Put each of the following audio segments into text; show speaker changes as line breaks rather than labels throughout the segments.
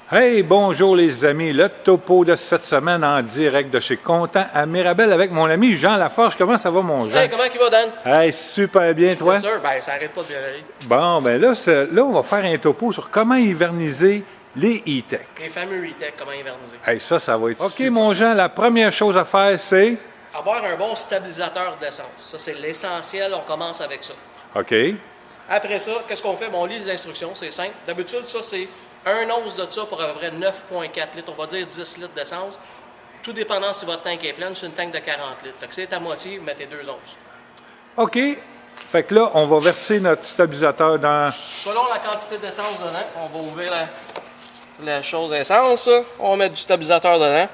Hey, bonjour les amis, le topo de cette semaine en direct de chez Content à Mirabel avec mon ami Jean Laforge. Comment ça va mon Jean?
Hey, comment il va Dan?
Hey, super bien toi?
Bien sûr, ben ça arrête pas de bien aller.
Bon, ben là on va faire un topo sur comment hiverniser les E-Tech.
Les fameux E-Tech, comment hiverniser.
Hey, ça va être OK mon Jean, la première chose à faire c'est...
Avoir un bon stabilisateur d'essence. Ça c'est l'essentiel, on commence avec ça.
OK.
Après ça, qu'est-ce qu'on fait? Bon, on lit les instructions, c'est simple. D'habitude, ça c'est 1 once de ça pour à peu près 9,4 litres. On va dire 10 litres d'essence. Tout dépendant si votre tank est pleine, c'est une tank de 40 litres. Fait que si c'est à moitié, vous mettez 2 onces.
OK. Fait que là, on va verser notre stabilisateur dans...
Selon la quantité d'essence dedans, on va ouvrir la chose d'essence. On va mettre du stabilisateur dedans.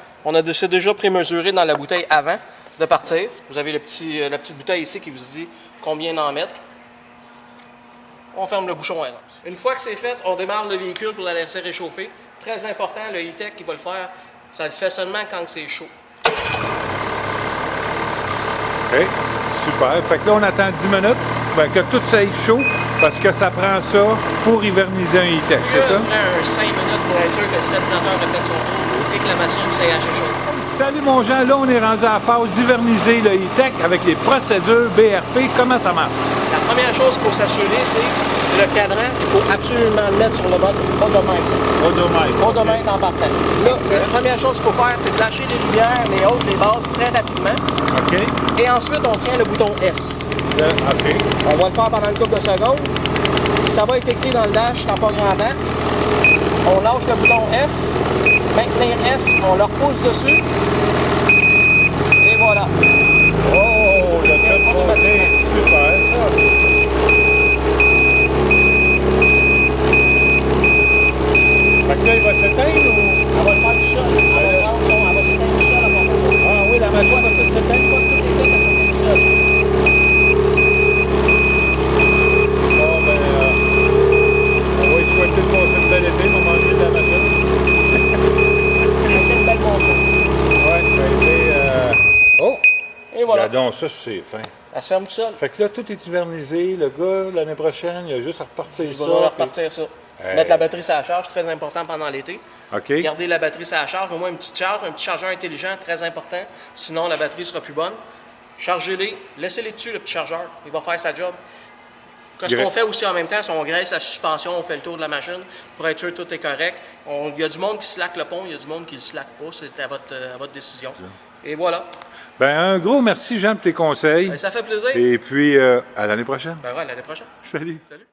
C'est déjà prémesuré dans la bouteille avant de partir. Vous avez la petite bouteille ici qui vous dit combien en mettre. On ferme le bouchon à essence. Une fois que c'est fait, on démarre le véhicule pour la laisser réchauffer. Très important, le E-Tech qui va le faire, ça le fait seulement quand c'est chaud.
OK, super. Fait que là, on attend 10 minutes que tout ça aille chaud parce que ça prend ça pour hiverniser un E-Tech, c'est ça?
On prend 5 minutes pour être sûr que le stabilisateur a fait son tour et que la machine s'est assez chaude.
Salut mon Jean, là on est rendu à la phase d'hiverniser le E-Tech avec les procédures BRP. Comment ça marche?
La première chose qu'il faut s'assurer, c'est le cadran, il faut absolument le mettre sur le mode odomètre. Odomètre en partant. Là, la première chose qu'il faut faire, c'est de lâcher les lumières, les hautes, les basses très rapidement.
OK.
Et ensuite, on tient le bouton S.
OK.
On va le faire pendant une couple de secondes. Ça va être écrit dans le dash, dans pas grand temps. On lâche le bouton S. Maintenir S, on le repousse dessus. Et voilà.
Oh, il a fait monter. Super. Fait que là, il va s'éteindre ou?
On va le faire tout seul. Elle va s'éteindre tout seul.
Ah oui, la machine va tout s'éteindre.
Tout est fait, elle s'éteint tout seul.
Bon, ben, on va lui souhaiter de passer une belle été, on va manger de la machine.
C'est une belle monture.
Ouais, ça a été... Oh!
Et voilà.
Donc ça, c'est fin.
Elle se ferme tout seul.
Fait que là, tout est hivernisé. Le gars, l'année prochaine, il a juste à repartir
Je
ça.
vais devoir repartir ça.
Hey.
Mettre la batterie sur la charge, très important pendant l'été.
OK.
Garder la batterie sur la charge, au moins une petite charge, un petit chargeur intelligent, très important. Sinon, la batterie sera plus bonne. Chargez-les, laissez-les dessus, le petit chargeur. Il va faire sa job. Ce qu'on fait aussi en même temps, c'est qu'on graisse la suspension, on fait le tour de la machine pour être sûr que tout est correct. Il y a du monde qui slack le pont, il y a du monde qui ne le slack pas. C'est à votre décision. Et voilà.
Ben, un gros merci, Jean, pour tes conseils.
Ben, ça fait plaisir.
Et puis, à l'année prochaine.
Ben ouais, à l'année prochaine.
Salut.
Salut.